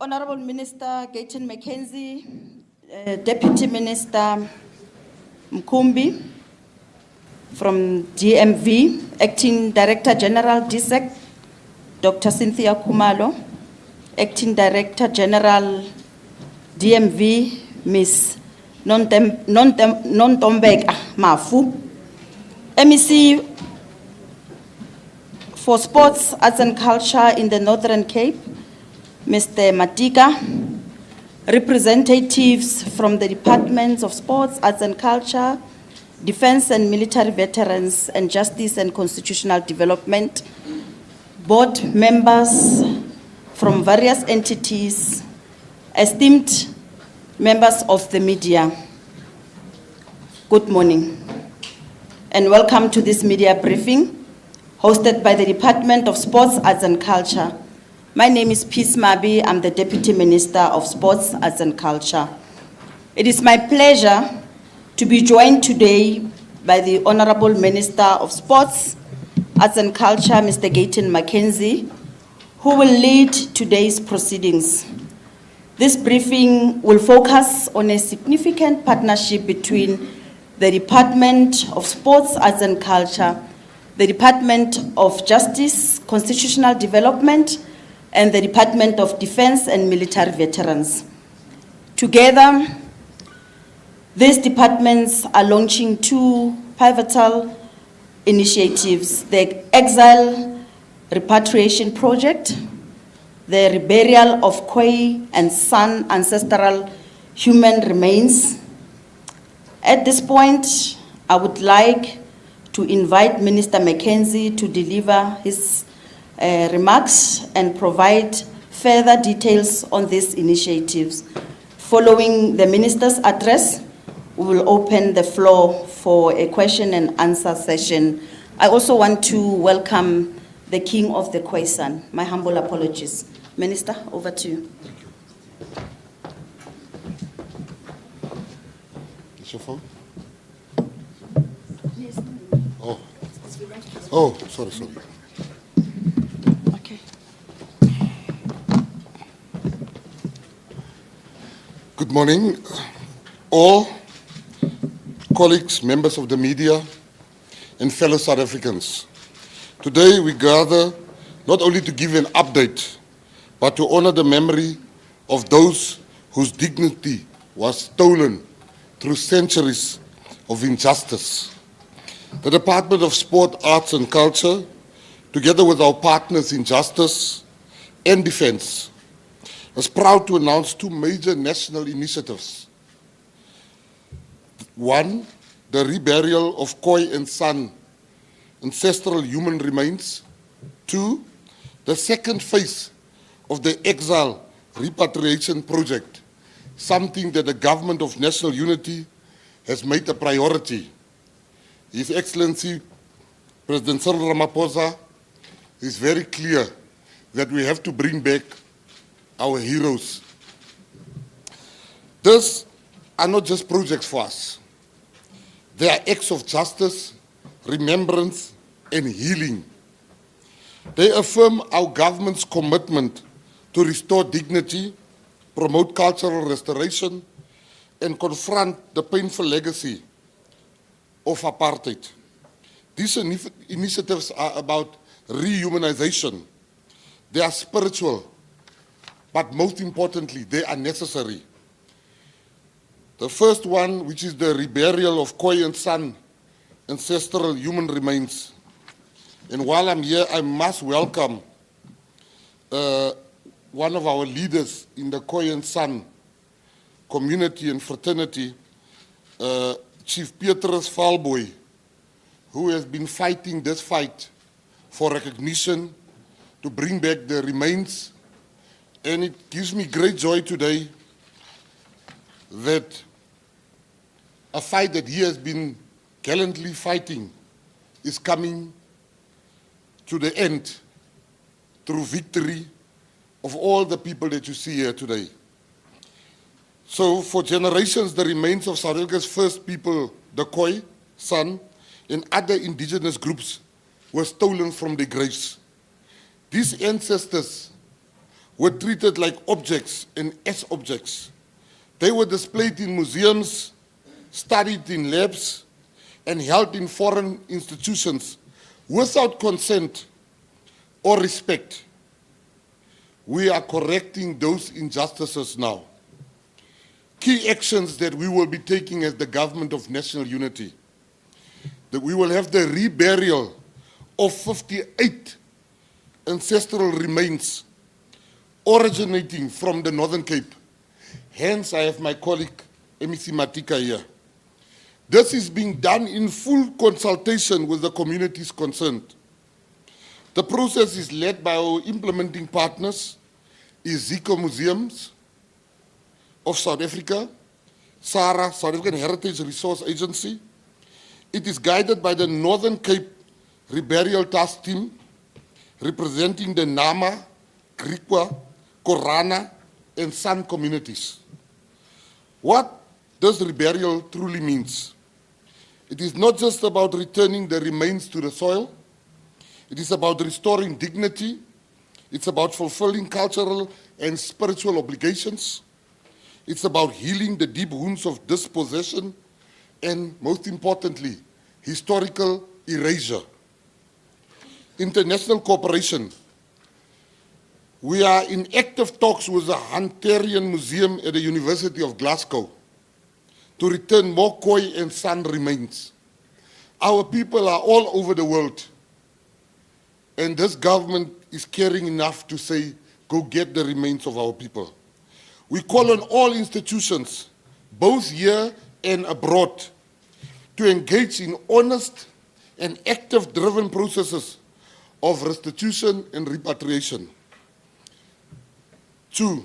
Honorable Minister Gayton Mckenzie, Deputy Minister Mkumbi from DMV, Acting Director General DSEC, Dr. Cynthia Kumalo, Acting Director General DMV, Ms. Nontombeka Mafu, MEC for Sports, Arts and Culture in the Northern Cape, Mr. Matika, representatives from the Departments of Sports, Arts and Culture, Defense and Military Veterans, and Justice and Constitutional Development, board members from various entities, esteemed members of the media, good morning, and welcome to this media briefing hosted by the Department of Sports, Arts and Culture. My name is Mabe. I'm the Deputy Minister of Sports, Arts and Culture. It is my pleasure to be joined today by the Honorable Minister of Sports, Arts and Culture, Mr. Gayton Mckenzie, who will lead today's proceedings. This briefing will focus on a significant partnership between the Department of Sports, Arts and Culture, the Department of Justice, Constitutional Development, and the Department of Defense and Military Veterans. Together, these departments are launching two pivotal initiatives: the Exile Repatriation Project, the reburial of Khoi and San ancestral human remains. At this point, I would like to invite Minister Mckenzie to deliver his remarks and provide further details on these initiatives. Following the Minister's address, we will open the floor for a question and answer session. I also want to welcome the King of the Khoi San. My humble apologies. Minister, over to you. Is your phone? Oh, sorry. Okay. Good morning, all colleagues, members of the media, and fellow South Africans. Today we gather not only to give an update, but to honor the memory of those whose dignity was stolen through centuries of injustice. The Department of Sport, Arts and Culture, together with our partners in justice and defense, is proud to announce two major national initiatives. One, the reburial of Khoi and San ancestral human remains. Two, the second phase of the Exile Repatriation Project, something that the Government of National Unity has made a priority. His Excellency, President Cyril Ramaphosa, is very clear that we have to bring back our heroes. These are not just projects for us. They are acts of justice, remembrance, and healing. They affirm our government's commitment to restore dignity, promote cultural restoration, and confront the painful legacy of apartheid. These initiatives are about rehumanization. They are spiritual, but most importantly, they are necessary. The first one, which is the reburial of Khoi and San ancestral human remains. And while I'm here, I must welcome one of our leaders in the Khoi and San community and fraternity, Chief Petrus Falboy, who has been fighting this fight for recognition to bring back the remains. And it gives me great joy today that a fight that he has been gallantly fighting is coming to the end through victory of all the people that you see here today. So for generations, the remains of South Africa's first people, the Khoi, San, and other indigenous groups were stolen from their graves. These ancestors were treated like objects and as objects. They were displayed in museums, studied in labs, and held in foreign institutions without consent or respect. We are correcting those injustices now. Key actions that we will be taking as the government of national unity: that we will have the reburial of 58 ancestral remains originating from the Northern Cape. Hence, I have my colleague, MEC Matika, here. This is being done in full consultation with the communities concerned. The process is led by our implementing partners, Zico Museums of South Africa, SARA, South African Heritage Resource Agency. It is guided by the Northern Cape Reburial Task Team, representing the Nama, Griqua, Korana, and San communities. What does reburial truly means? It is not just about returning the remains to the soil. It is about restoring dignity. It's about fulfilling cultural and spiritual obligations. It's about healing the deep wounds of dispossession and, most importantly, historical erasure. International cooperation. We are in active talks with the Hunterian Museum at the University of Glasgow to return more Khoi and San remains. Our people are all over the world, and this government is caring enough to say, go get the remains of our people. We call on all institutions, both here and abroad, to engage in honest and active-driven processes of restitution and repatriation. 2,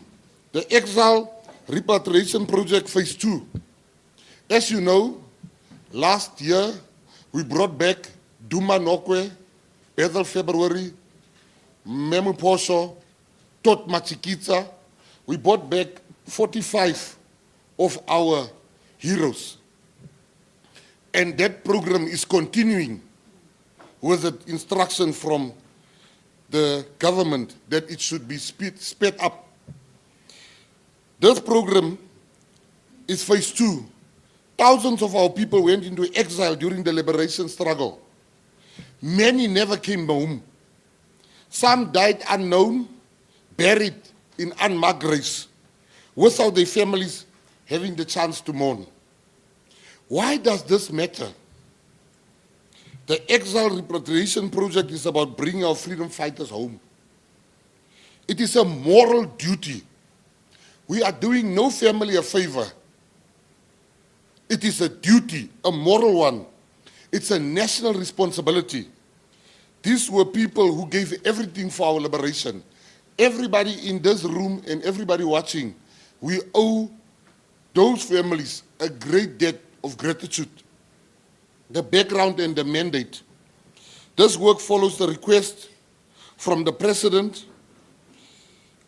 the Exile Repatriation Project Phase 2. As you know, last year we brought back Duma Nokwe, Bethel February, Memu Posho, Tot Machikitsa. We brought back 45 of our heroes. And that program is continuing with the instruction from the government that it should be sped up. This program is phase 2. Thousands of our people went into exile during the liberation struggle. Many never came home. Some died unknown, buried in unmarked graves, without their families having the chance to mourn. Why does this matter? The Exile Repatriation Project is about bringing our freedom fighters home. It is a moral duty. We are doing no family a favor. It is a duty, a moral one. It's a national responsibility. These were people who gave everything for our liberation. Everybody in this room and everybody watching, we owe those families a great debt of gratitude. The background and the mandate. This work follows the request from the President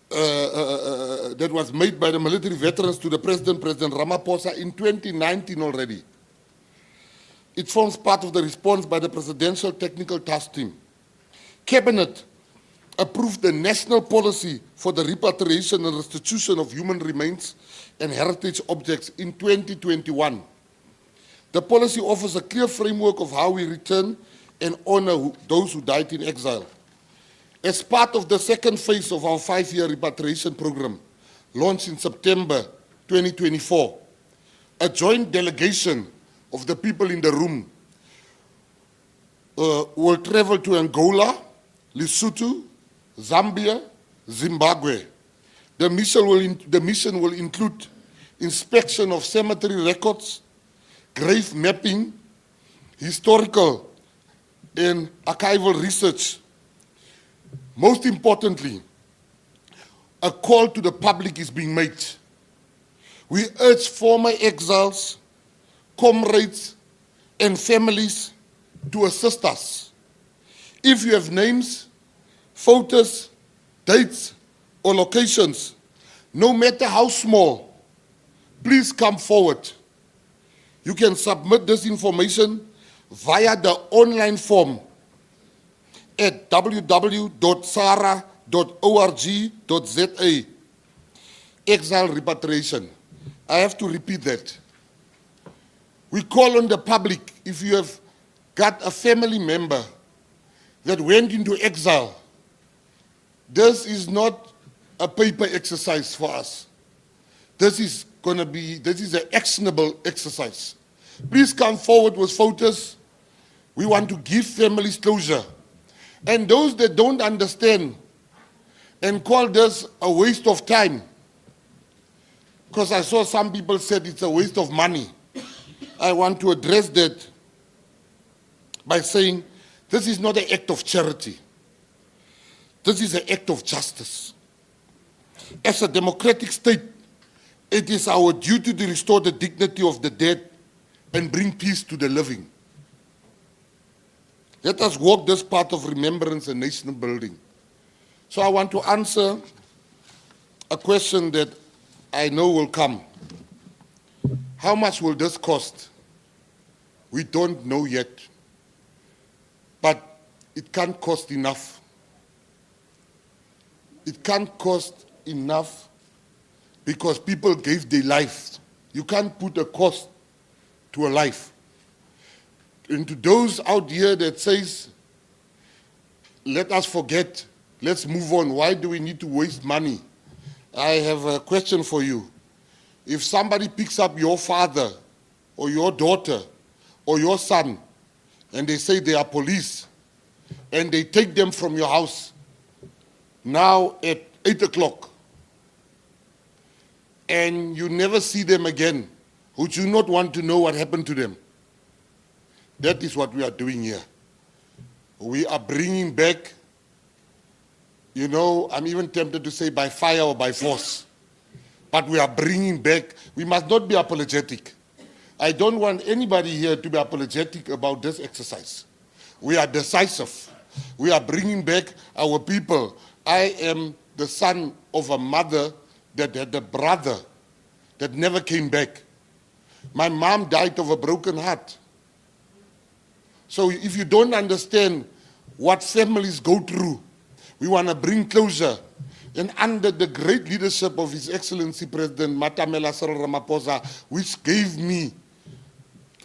that was made by the military veterans to the President Ramaphosa in 2019 already. It forms part of the response by the Presidential Technical Task Team. Cabinet approved the national policy for the repatriation and restitution of human remains and heritage objects in 2021. The policy offers a clear framework of how we return and honor those who died in exile. As part of the second phase of our 5-year repatriation program, launched in September 2024, a joint delegation of the people in the room will travel to Angola, Lesotho, Zambia, Zimbabwe. The mission will include inspection of cemetery records, grave mapping, historical and archival research. Most importantly, a call to the public is being made. We urge former exiles, comrades, and families to assist us. If you have names, photos, dates, or locations, no matter how small, please come forward. You can submit this information via the online form at www.sara.org.za. exile.org.za, exile repatriation. I have to repeat that. We call on the public, if you have got a family member that went into exile, this is not a paper exercise for us. This is an actionable exercise. Please come forward with photos. We want to give families closure. And those that don't understand and call this a waste of time, because I saw some people said it's a waste of money, I want to address that by saying this is not an act of charity. This is an act of justice. As a democratic state, it is our duty to restore the dignity of the dead and bring peace to the living. Let us walk this path of remembrance and nation building. So I want to answer a question that I know will come. How much will this cost? We don't know yet, but it can't cost enough. It can't cost enough because people gave their lives. You can't put a cost to a life. And to those out here that says, let us forget, let's move on, why do we need to waste money? I have a question for you. If somebody picks up your father or your daughter or your son and they say they are police and they take them from your house now at 8 o'clock and you never see them again, would you not want to know what happened to them? That is what we are doing here. We are bringing back, you know, I'm even tempted to say by fire or by force. But we are bringing back, we must not be apologetic. I don't want anybody here to be apologetic about this exercise. We are decisive. We are bringing back our people. I am the son of a mother that had a brother that never came back. My mom died of a broken heart. So if you don't understand what families go through, we want to bring closure. And under the great leadership of His Excellency President Matamela Cyril Ramaphosa, which gave me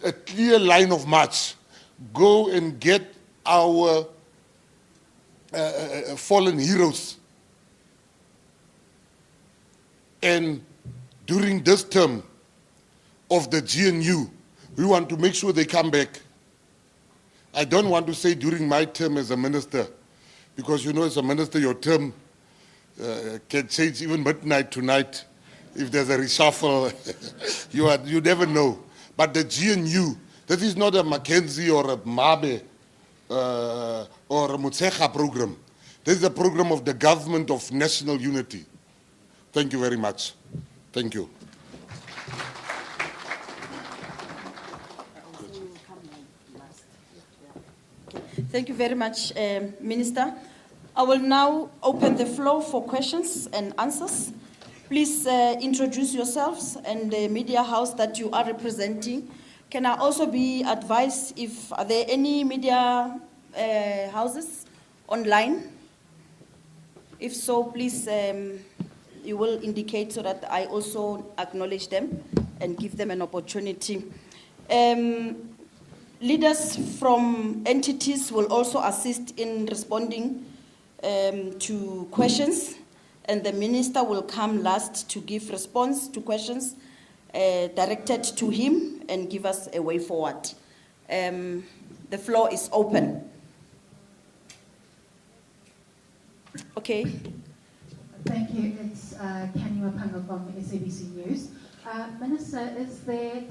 a clear line of march, go and get our fallen heroes. And during this term of the GNU, we want to make sure they come back. I don't want to say during my term as a minister, because you know as a minister your term can change even midnight tonight. If there's a reshuffle, you never know. But the GNU, this is not a Mckenzie or a Mabe or a Mutsecha program. This is a program of the government of national unity. Thank you very much. Thank you. Thank you very much, Minister. I will now open the floor for questions and answers. Please introduce yourselves and the media house that you are representing. Can I also be advised if are there any media houses online? If so, please you will indicate so that I also acknowledge them and give them an opportunity. Leaders from entities will also assist in responding to questions, and the minister will come last to give response to questions directed to him and give us a way forward. The floor is open. Okay. Thank you. It's Kenya Wapanga from SABC News. Minister, is there a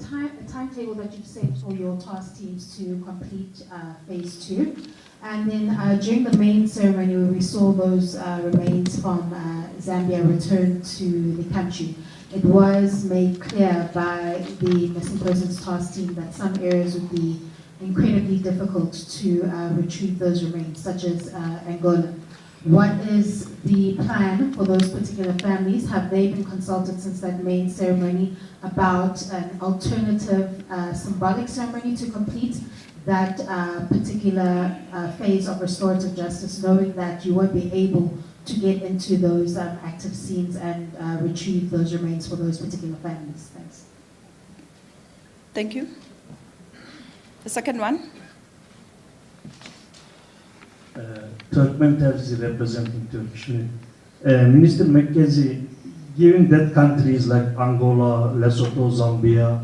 timetable that you've set for your task teams to complete phase 2? And then during the main ceremony where we saw those remains from Zambia return to the country, it was made clear by the missing persons task team that some areas would be incredibly difficult to retrieve those remains, such as Angola. What is the plan for those particular families? Have they been consulted since that main ceremony about an alternative symbolic ceremony to complete that particular phase of restorative justice, knowing that you won't be able to get into those active scenes and retrieve those remains for those particular families? Thanks. Thank you. The second one. Turkmen Terzi representing Turkish. Minister Mckenzie, given that countries like Angola, Lesotho, Zambia,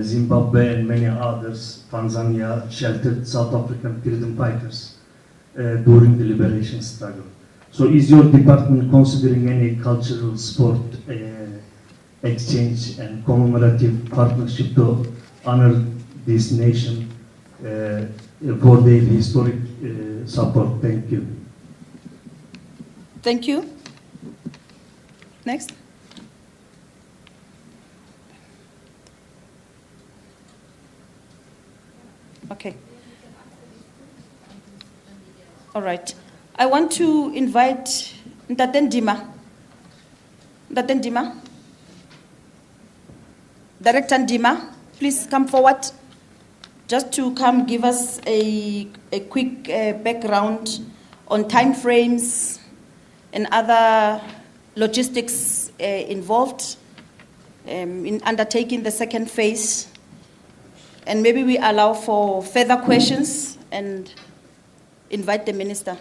Zimbabwe and many others, Tanzania, sheltered South African freedom fighters during the liberation struggle. So is your department considering any cultural sport exchange and commemorative partnership to honor this nation for their historic support? Thank you. Thank you. Next. Okay. All right. I want to invite Ntate Ndima. Ntate Ndima. Director Ndima, please come forward just to come give us a quick background on timeframes and other logistics involved in undertaking the second phase. And maybe we allow for further questions and invite the minister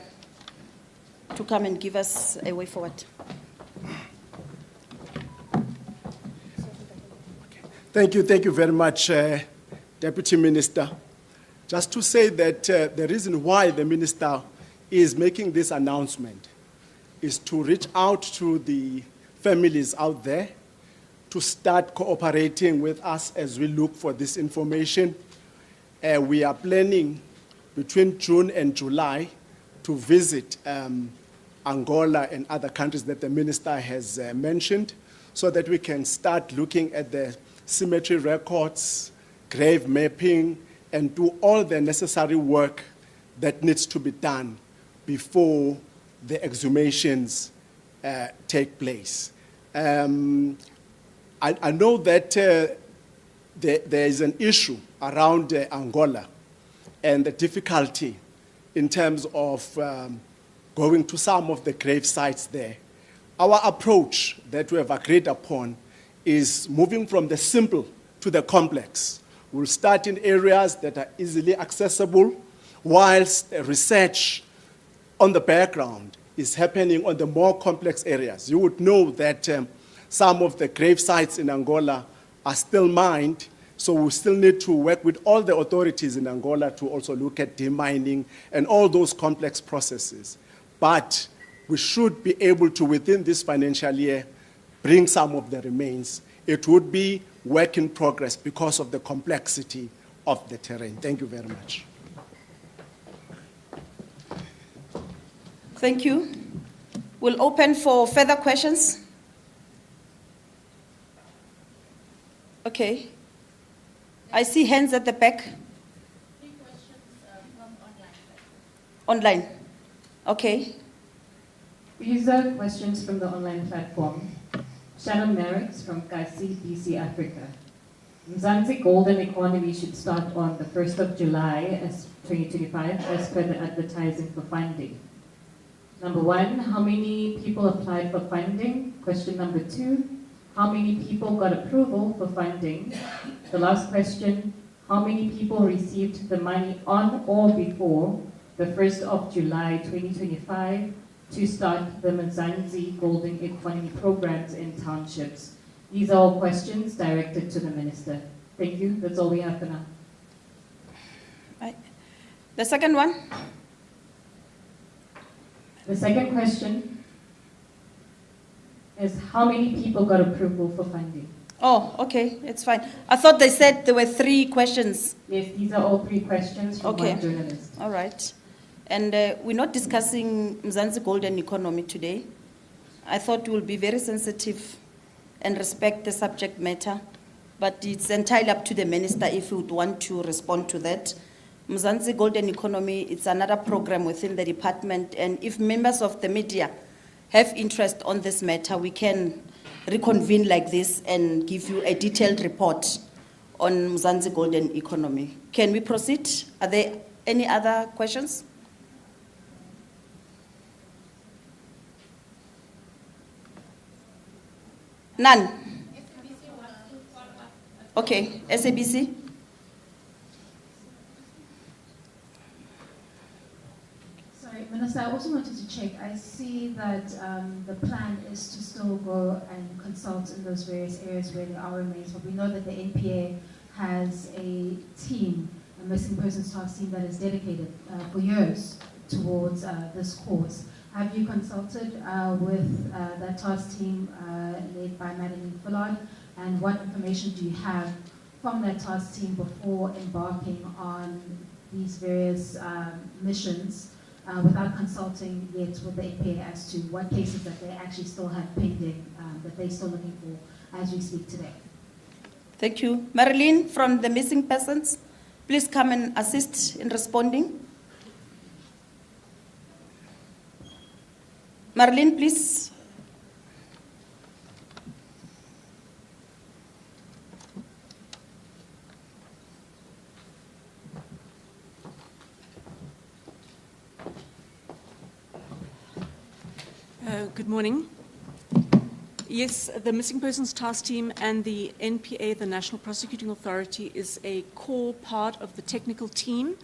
to come and give us a way forward. Thank you very much, Deputy Minister. Just to say that the reason why the Minister is making this announcement is to reach out to the families out there to start cooperating with us as we look for this information. We are planning between June and July to visit Angola and other countries that the Minister has mentioned so that we can start looking at the cemetery records, grave mapping, and do all the necessary work that needs to be done before the exhumations take place. I know that there is an issue around Angola and the difficulty in terms of going to some of the grave sites there. Our approach that we have agreed upon is moving from the simple to the complex. We'll start in areas that are easily accessible, whilst research on the background is happening on the more complex areas. You would know that some of the grave sites in Angola are still mined, so we still need to work with all the authorities in Angola to also look at demining and all those complex processes. But we should be able to, within this financial year, bring some of the remains. It would be work in progress because of the complexity of the terrain. Thank you very much. Thank you. We'll open for further questions. Okay. I see hands at the back. 3 questions from online. Online. Okay. These are questions from the online platform. Shannon Merrick's from Kasi, DC, Africa. Mzansi Golden Economy should start on the 1st of July as 2025 as per the advertising for funding. Number 1, how many people applied for funding? Question number 2, how many people got approval for funding? The last question, how many people received the money on or before the 1st of July 2025 to start the Mzansi Golden Economy programs in townships? These are all questions directed to the Minister. Thank you. That's all we have for now. Right. The second one. The second question is how many people got approval for funding? Oh, okay, it's fine. I thought they said there were 3 questions. Yes, these are all 3 questions from Okay. one journalist. All right. And we're not discussing Mzansi Golden Economy today. I thought we'll be very sensitive and respect the subject matter, but it's entirely up to the minister if he would want to respond to that. Mzansi Golden Economy, it's another program within the department, and if members of the media have interest on this matter, we can reconvene like this and give you a detailed report on Mzansi Golden Economy. Can we proceed? Are there any other questions? None? Okay, SABC? Sorry, Minister, I also wanted to check. I see that the plan is to still go and consult in those various areas where there are remains, but we know that the NPA has a team, a missing persons task team that is dedicated for years towards this cause. Have you consulted with that task team led by Madeleine Fullard, and what information do you have from that task team before embarking on these various missions without consulting yet with the NPA as to what cases that they actually still have pending that they're still looking for as we speak today? Thank you. Marilyn from the missing persons, please come and assist in responding. Marilyn, please. Good morning. Yes, the Missing Persons Task Team and the NPA, the National Prosecuting Authority, is a core part of the technical team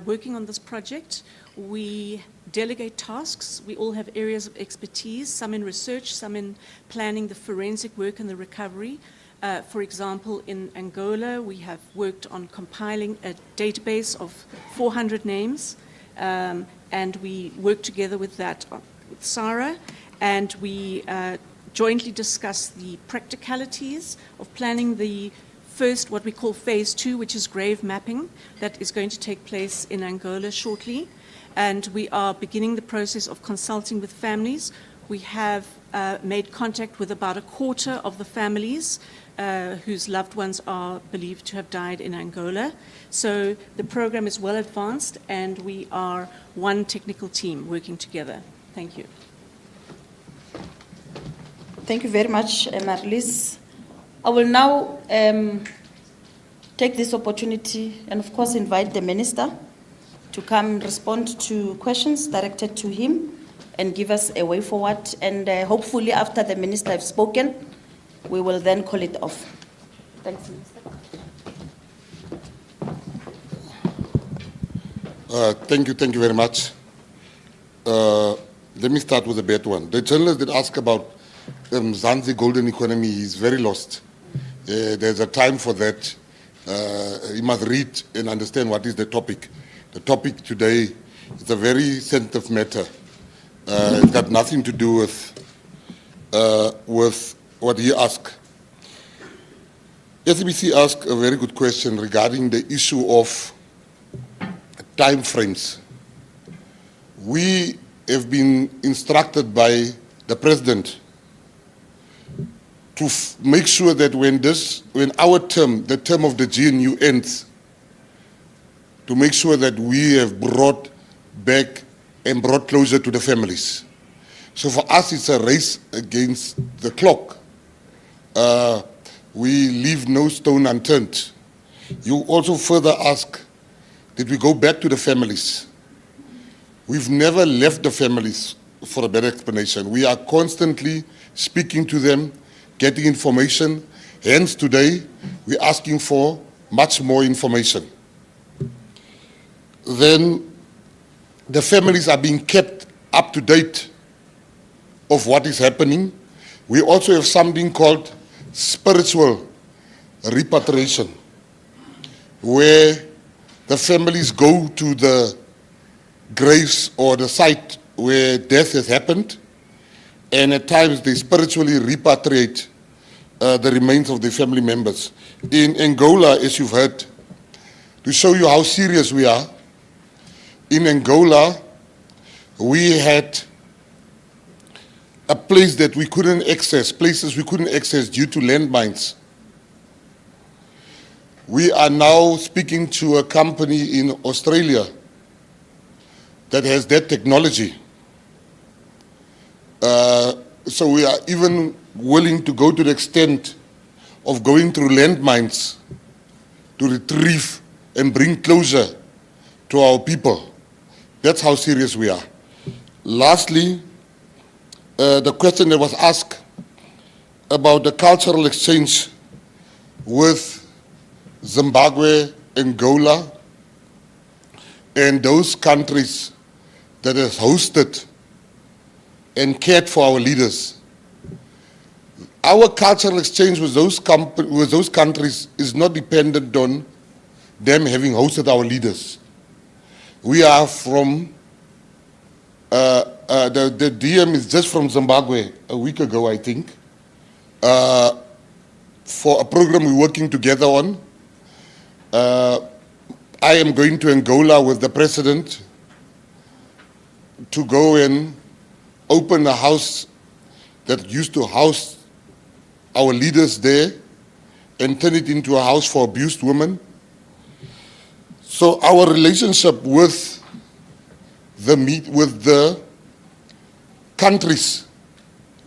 working on this project. We delegate tasks. We all have areas of expertise, some in research, some in planning the forensic work and the recovery. For example, in Angola, we have worked on compiling a database of 400 names, and we work together with that with SARA, and we jointly discuss the practicalities of planning the first, what we call phase 2, which is grave mapping, that is going to take place in Angola shortly. And we are beginning the process of consulting with families. We have made contact with about a quarter of the families whose loved ones are believed to have died in Angola. So the program is well advanced, and we are one technical team working together. Thank you. Thank you very much, Marlies. I will now take this opportunity and, of course, invite the Minister to come respond to questions directed to him and give us a way forward. And hopefully, after the Minister has spoken, we will then call it off. Thanks, Minister. Thank you very much. Let me start with the bad one. The journalist that asked about Mzansi golden economy is very lost. There's a time for that. You must read and understand what is the topic. The topic today is a very sensitive matter. It's got nothing to do with what he asked. SABC asked a very good question regarding the issue of time frames. We have been instructed by the President to make sure that when our term, the term of the GNU ends, to make sure that we have brought back and brought closure to the families. So for us, it's a race against the clock. We leave no stone unturned. You also further ask, did we go back to the families? We've never left the families for a better explanation. We are constantly speaking to them, getting information. Hence today, we're asking for much more information. Then the families are being kept up to date of what is happening. We also have something called spiritual repatriation, where the families go to the graves or the site where death has happened, and at times they spiritually repatriate the remains of their family members. In Angola, as you've heard, to show you how serious we are, in Angola, we had a place that we couldn't access, places we couldn't access due to landmines. We are now speaking to a company in Australia that has that technology. So we are even willing to go to the extent of going through landmines to retrieve and bring closure to our people. That's how serious we are. Lastly, the question that was asked about the cultural exchange with Zimbabwe, Angola, and those countries that has hosted and cared for our leaders. Our cultural exchange with those countries is not dependent on them having hosted our leaders. We are from, the DM is just from Zimbabwe a week ago, I think, for a program we're working together on. I am going to Angola with the president to go and open a house that used to house our leaders there and turn it into a house for abused women. So our relationship with the countries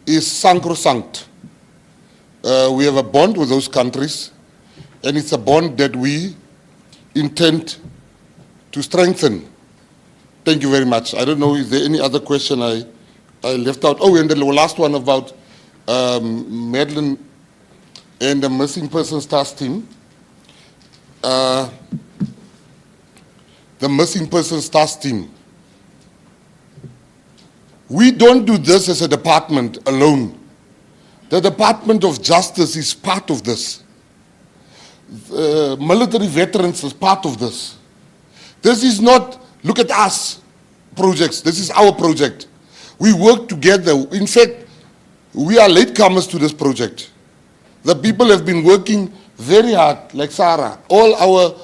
is sacrosanct. We have a bond with those countries, and it's a bond that we intend to strengthen. Thank you very much. I don't know, is there any other question I left out? Oh, and the last one about Madeline and the Missing Persons Task Team. The Missing Persons Task Team. We don't do this as a department alone. The Department of Justice is part of this. Military veterans is part of this. This is not, look at us, projects. This is our project. We work together. In fact, we are latecomers to this project. The people have been working very hard, like Sarah. All our,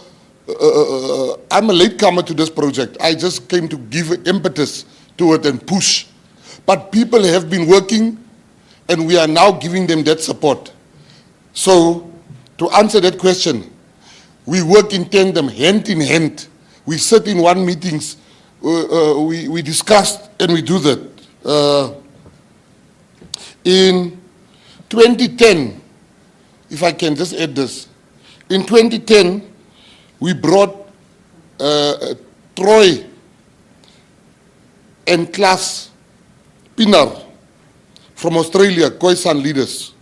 I'm a latecomer to this project. I just came to give impetus to it and push. But people have been working, and we are now giving them that support. So, to answer that question, we work in tandem, hand in hand. We sit in one meetings, we discuss, and we do that. In 2010, if I can just add this, in 2010, we brought Troy and Klaas Pienaar from Australia, Khoi and San leaders.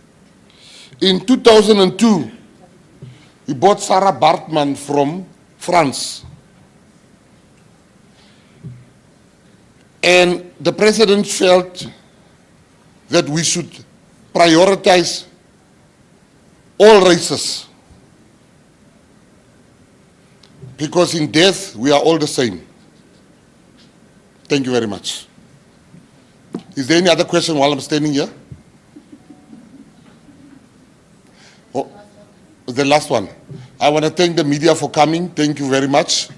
In 2002, we brought Sarah Bartman from France. And the president felt that we should prioritize all races, because in death we are all the same. Thank you very much. Is there any other question while I'm standing here? Oh, the last one. I want to thank the media for coming. Thank you very much.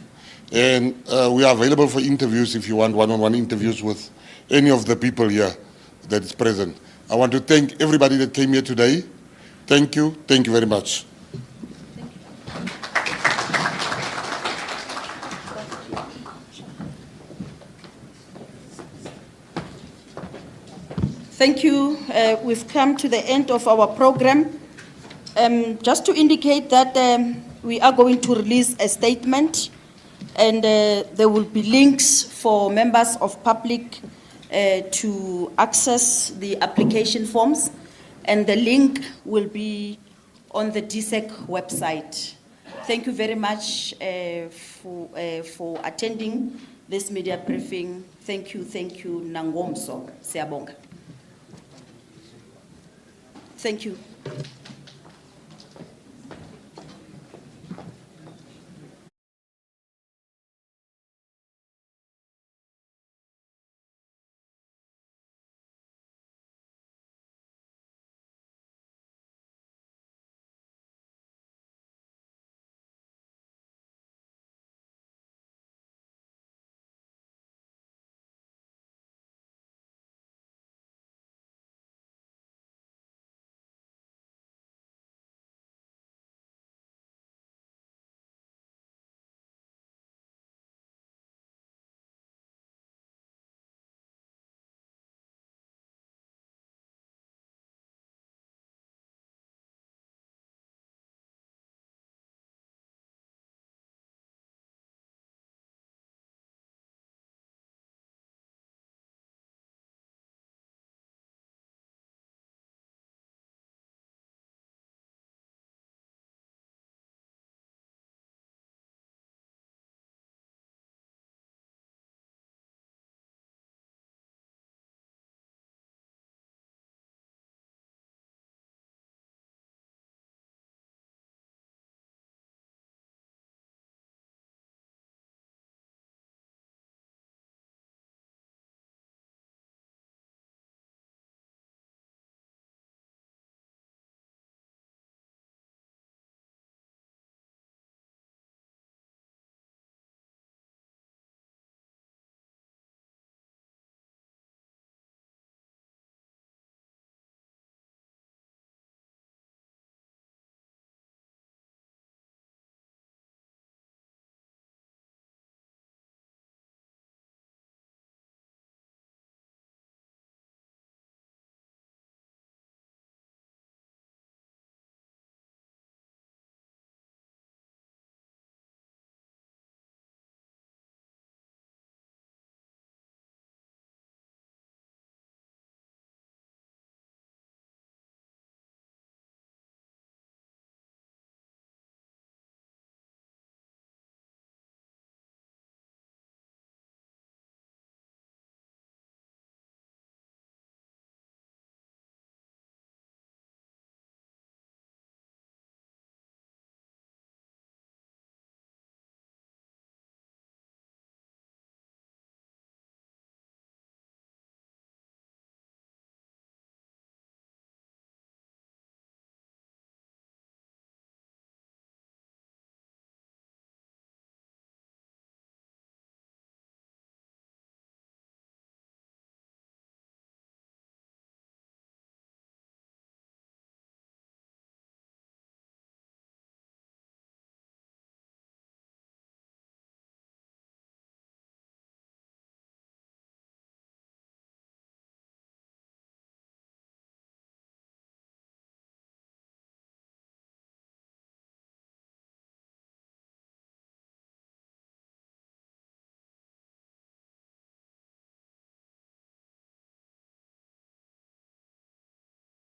And we are available for interviews if you want one-on-one interviews with any of the people here that is present. I want to thank everybody that came here today. Thank you. Thank you very much. Thank you. We've come to the end of our program. Just to indicate that we are going to release a statement, and there will be links for members of public to access the application forms, and the link will be on the DSEC website. Thank you very much for attending this media briefing. Thank you, Nangomso, Siyabonga. Thank you.